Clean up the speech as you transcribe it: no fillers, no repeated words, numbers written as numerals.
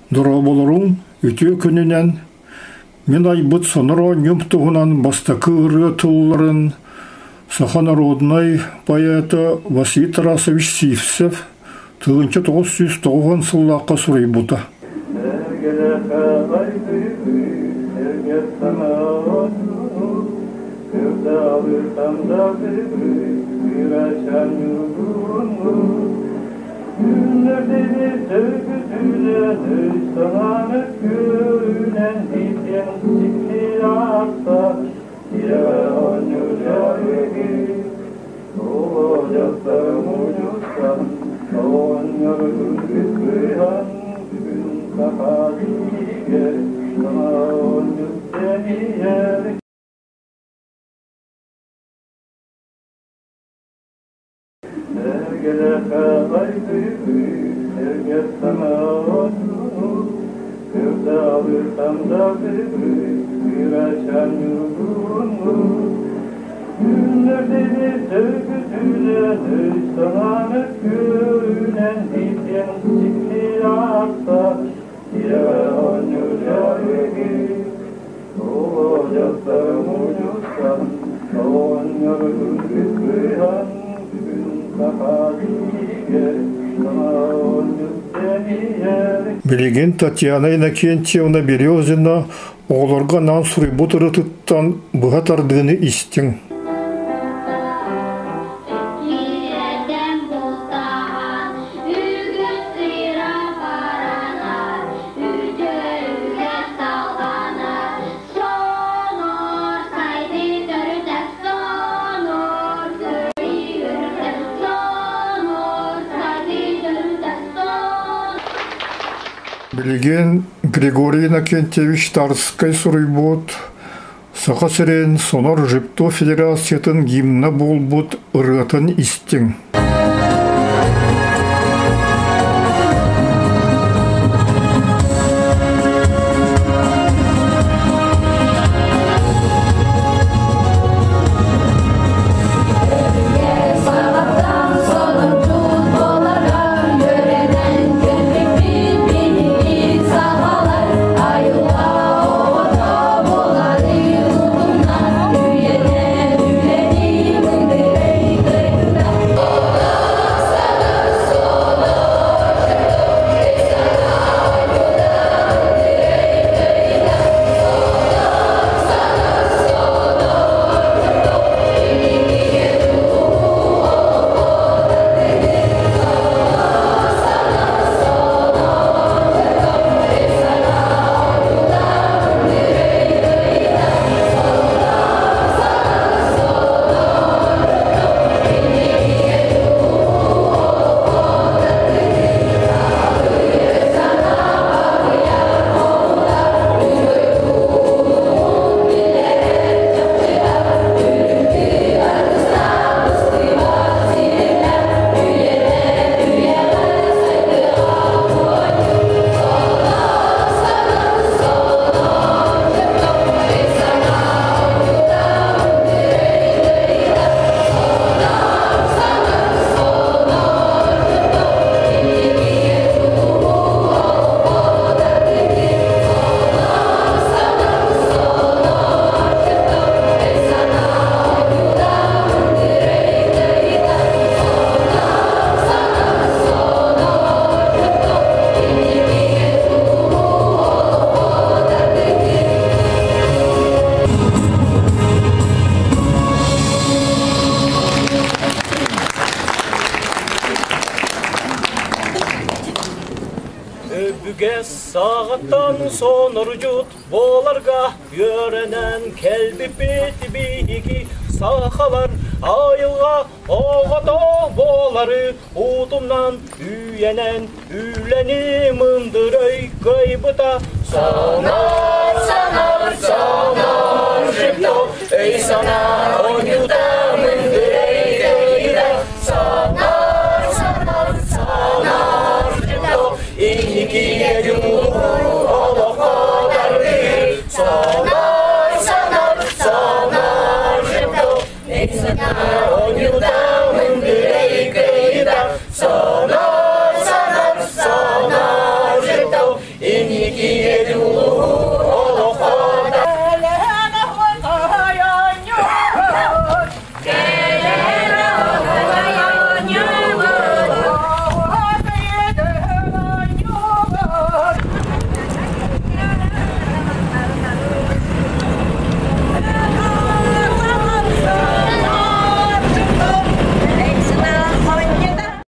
Дұраболырың өте күнінен мен айбыт соныро нюмтуғынан бастакы ұры тұлларын Саха народной поэта Василий Тарасович Сивцев 1909 сыллаққа сұрай бұта. Билеген Татьяна Иннокентьевна Березина оларға нан сұрайбут ұрытыттан бұғатардығыны истің. Билеген Григорий Иннокентьевич Тарской сұрайбут, сақа сірен сонор Жіпто Федерациятын гимна болбут ұрытын истің. Sağıttan sonurcut bolarga yörenen kelbi beti bigi sağalar ayılga oğata boları udumdan üyenen üleni mındırıy gaybıta sanar sanar sanar jipto ey sanar